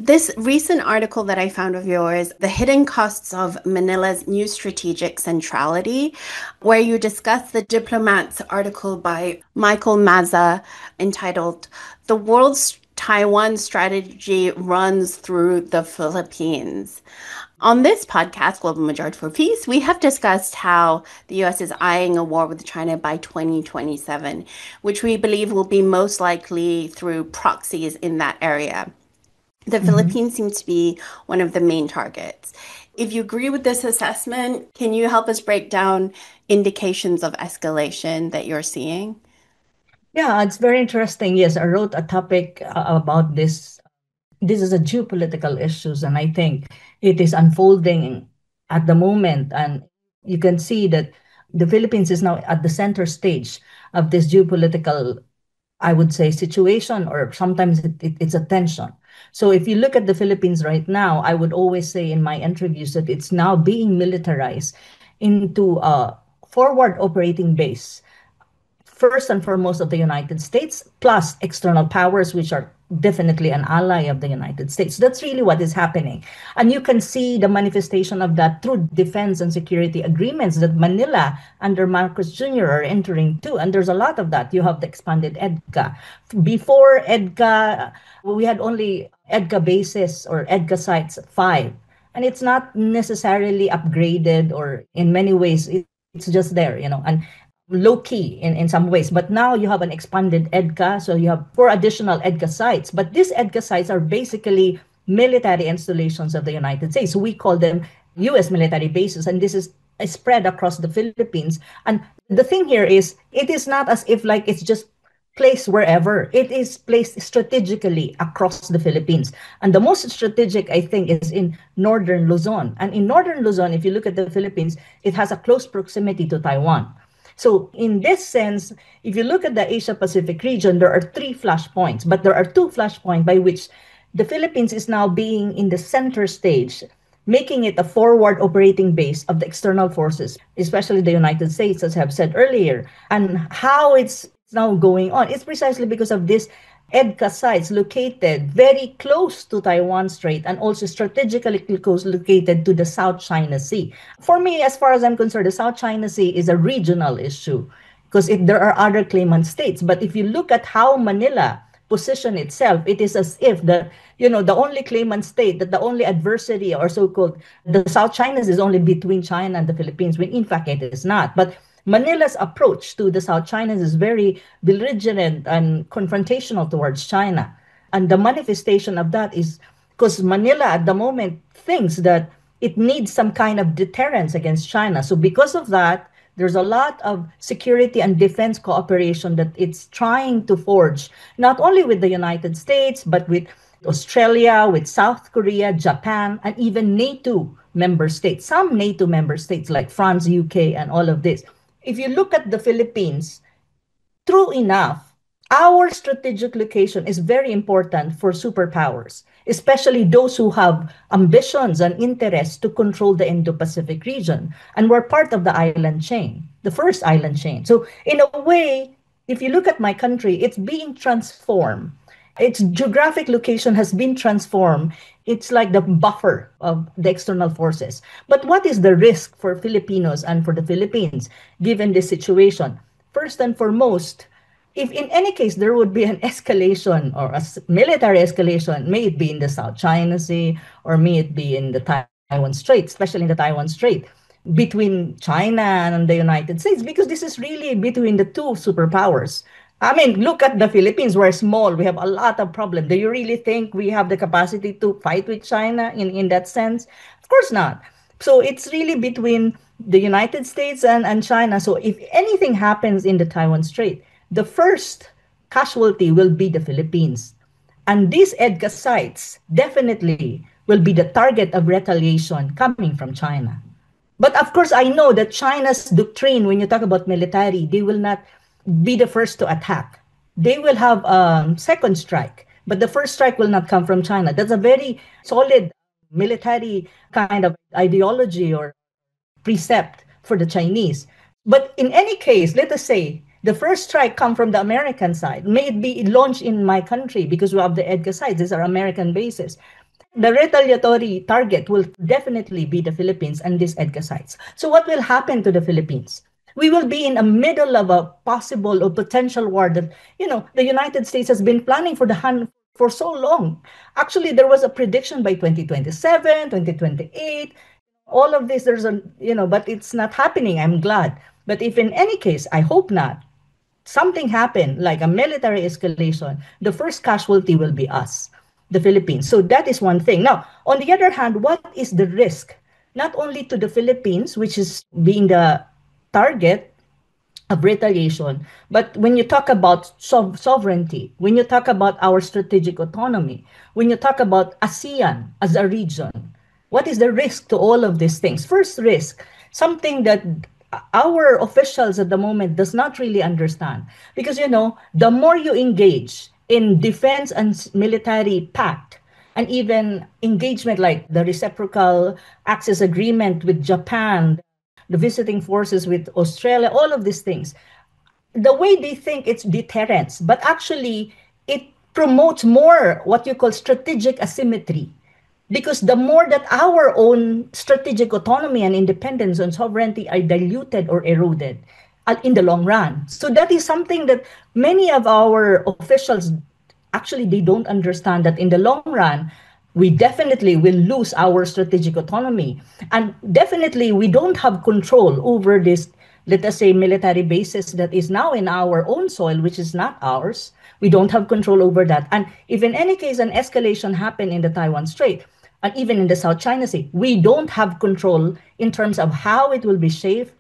This recent article that I found of yours, The Hidden Costs of Manila's New Strategic Centrality, where you discuss the Diplomat's article by Michael Maza entitled The World's Taiwan Strategy Runs Through the Philippines. On this podcast, Global Majority for Peace, we have discussed how the US is eyeing a war with China by 2027, which we believe will be most likely through proxies in that area. The Mhm. Philippines seems to be one of the main targets. If you agree with this assessment, can you help us break down indications of escalation that you're seeing? Yeah, it's very interesting. Yes, I wrote a topic about this. This is a geopolitical issues, and I think it is unfolding at the moment. And you can see that the Philippines is now at the center stage of this geopolitical, I would say, situation, or sometimes it's a tension. So if you look at the Philippines right now, I would always say in my interviews that it's now being militarized into a forward operating base first and foremost of the United States, plus external powers, which are definitely an ally of the United States. That's really what is happening. And you can see the manifestation of that through defense and security agreements that Manila under Marcos Jr. are entering too. And there's a lot of that. You have the expanded EDCA. Before EDCA, we had only EDCA bases or EDCA sites, five. And it's not necessarily upgraded, or in many ways, it's just there, and low key in some ways. But now you have an expanded EDCA, so you have four additional EDCA sites. But these EDCA sites are basically military installations of the United States. We call them US military bases, and this is spread across the Philippines. And the thing here is, it is not as if like it's just placed wherever. It is placed strategically across the Philippines. And the most strategic, I think, is in northern Luzon. And in northern Luzon, if you look at the Philippines, it has a close proximity to Taiwan. So in this sense, if you look at the Asia Pacific region, there are three flashpoints, but there are two flashpoints by which the Philippines is now being in the center stage, making it a forward operating base of the external forces, especially the United States, as I have said earlier. And how it's now going on, it's precisely because of this EDCA sites located very close to Taiwan Strait and also strategically close located to the South China Sea. For me, as far as I'm concerned, the South China Sea is a regional issue because there are other claimant states. But if you look at how Manila position itself, it is as if the only claimant state, that the only adversary or so-called the South China Sea is only between China and the Philippines, when in fact it is not. But Manila's approach to the South China is very belligerent and confrontational towards China. And the manifestation of that is because Manila at the moment thinks that it needs some kind of deterrence against China. So because of that, there's a lot of security and defense cooperation that it's trying to forge, not only with the United States, but with Australia, with South Korea, Japan, and even NATO member states. Some NATO member states like France, UK, and all of this. If you look at the Philippines, true enough, our strategic location is very important for superpowers, especially those who have ambitions and interests to control the Indo-Pacific region. And we're part of the island chain, the first island chain. So in a way, if you look at my country, it's being transformed. Its geographic location has been transformed. It's like the buffer of the external forces. But what is the risk for Filipinos and for the Philippines given this situation? First and foremost, if in any case there would be an escalation or a military escalation, may it be in the South China Sea or may it be in the Taiwan Strait, especially in the Taiwan Strait, between China and the United States, because this is really between the two superpowers. I mean, look at the Philippines. We're small. We have a lot of problems. Do you really think we have the capacity to fight with China in that sense? Of course not. So it's really between the United States and China. So if anything happens in the Taiwan Strait, the first casualty will be the Philippines. And these EDCA sites definitely will be the target of retaliation coming from China. But of course, I know that China's doctrine, when you talk about military, they will not be the first to attack. They will have second strike, but the first strike will not come from China. That's a very solid military kind of ideology or precept for the Chinese. But in any case, let us say the first strike come from the American side. May it be launched in my country because we have the EDCA sites. These are American bases. The retaliatory target will definitely be the Philippines and these EDCA sites. So what will happen to the Philippines? We will be in the middle of a possible or potential war that, the United States has been planning for so long. Actually, there was a prediction by 2027, 2028, all of this, but it's not happening. I'm glad. But if in any case, I hope not, something happened, like a military escalation, the first casualty will be us, the Philippines. So that is one thing. Now, on the other hand, what is the risk? Not only to the Philippines, which is being the target of retaliation, but when you talk about sovereignty, when you talk about our strategic autonomy, when you talk about ASEAN as a region, what is the risk to all of these things? First risk, something that our officials at the moment does not really understand, because the more you engage in defense and military pact, and even engagement like the reciprocal access agreement with Japan, the visiting forces with Australia, all of these things, the way they think it's deterrence, but actually it promotes more what you call strategic asymmetry. Because the more that our own strategic autonomy and independence and sovereignty are diluted or eroded in the long run. So that is something that many of our officials, actually, they don't understand that in the long run, we definitely will lose our strategic autonomy. And definitely, we don't have control over this, let us say, military bases that is now in our own soil, which is not ours. We don't have control over that. And if in any case an escalation happened in the Taiwan Strait, and even in the South China Sea, we don't have control in terms of how it will be safe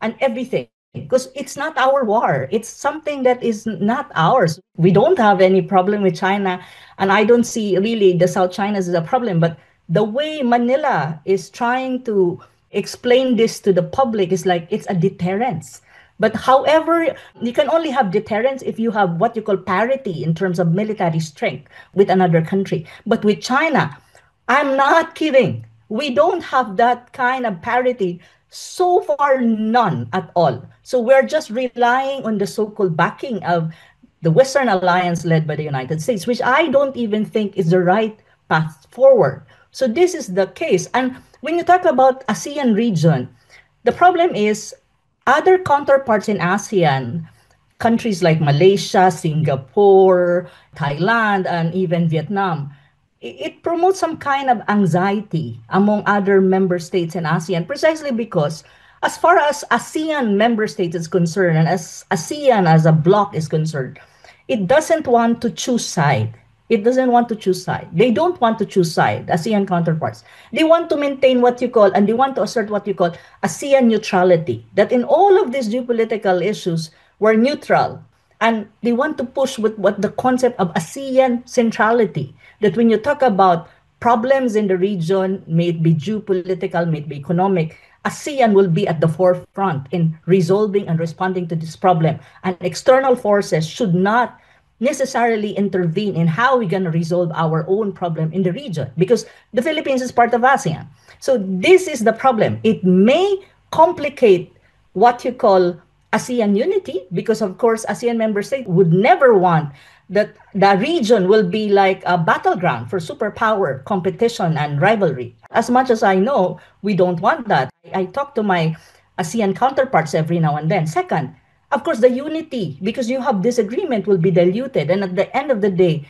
and everything. Because it's not our war. It's something that is not ours. We don't have any problem with China. And I don't see really the South China as a problem. But the way Manila is trying to explain this to the public is like it's a deterrence. But however, you can only have deterrence if you have what you call parity in terms of military strength with another country. But with China, I'm not kidding. We don't have that kind of parity. So far, none at all. So we're just relying on the so-called backing of the Western alliance led by the United States, which I don't even think is the right path forward. So this is the case. And when you talk about ASEAN region, the problem is other counterparts in ASEAN, countries like Malaysia, Singapore, Thailand, and even Vietnam, it promotes some kind of anxiety among other member states in ASEAN, precisely because as far as ASEAN member states is concerned, and as ASEAN as a bloc is concerned, it doesn't want to choose side. It doesn't want to choose side. They don't want to choose side, ASEAN counterparts. They want to maintain what you call, and they want to assert what you call ASEAN neutrality, that in all of these geopolitical issues, we're neutral. And they want to push with what the concept of ASEAN centrality, that when you talk about problems in the region, may it be geopolitical, may it be economic, ASEAN will be at the forefront in resolving and responding to this problem. And external forces should not necessarily intervene in how we're going to resolve our own problem in the region, because the Philippines is part of ASEAN. So this is the problem. It may complicate what you call ASEAN unity, because of course ASEAN member states would never want that the region will be like a battleground for superpower competition and rivalry. As much as I know, we don't want that. I talk to my ASEAN counterparts every now and then. Second, of course, the unity, because you have disagreement, will be diluted. And at the end of the day,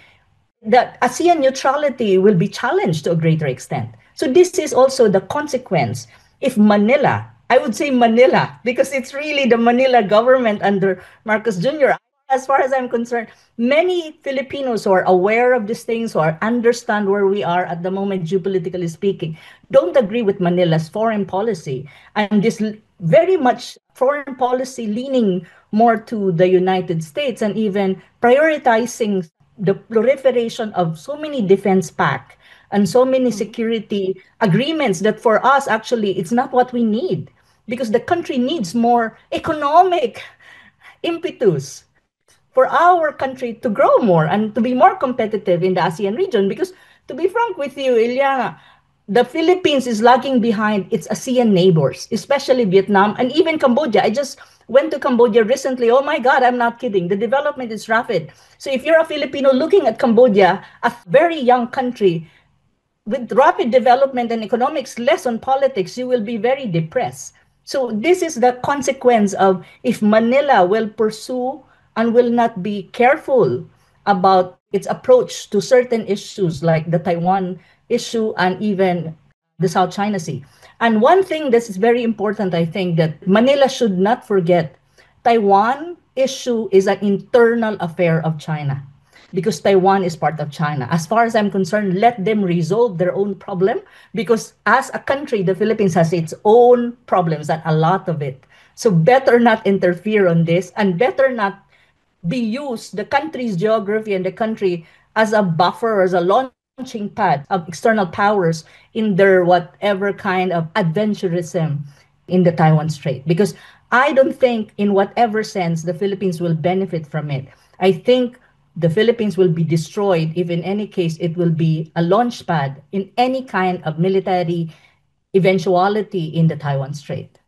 the ASEAN neutrality will be challenged to a greater extent. So this is also the consequence if Manila, I would say Manila, because it's really the Manila government under Marcos Jr. As far as I'm concerned, many Filipinos who are aware of these things, who understand where we are at the moment, geopolitically speaking, don't agree with Manila's foreign policy. And this very much foreign policy leaning more to the United States and even prioritizing the proliferation of so many defense pact and so many security agreements that for us, actually, it's not what we need, because the country needs more economic impetus for our country to grow more and to be more competitive in the ASEAN region. Because to be frank with you, Ilyana, the Philippines is lagging behind its ASEAN neighbors, especially Vietnam and even Cambodia. I just went to Cambodia recently. Oh my God, I'm not kidding. The development is rapid. So if you're a Filipino looking at Cambodia, a very young country, with rapid development and economics, less on politics, you will be very depressed. So this is the consequence of if Manila will pursue and will not be careful about its approach to certain issues like the Taiwan issue and even the South China Sea. And one thing that is very important, I think, that Manila should not forget, Taiwan issue is an internal affair of China because Taiwan is part of China. As far as I'm concerned, let them resolve their own problem because as a country, the Philippines has its own problems and a lot of it. So better not interfere on this and better not be used, the country's geography and the country as a buffer, as a launching pad of external powers in their whatever kind of adventurism in the Taiwan Strait. Because I don't think, in whatever sense, the Philippines will benefit from it. I think the Philippines will be destroyed if, in any case, it will be a launch pad in any kind of military eventuality in the Taiwan Strait.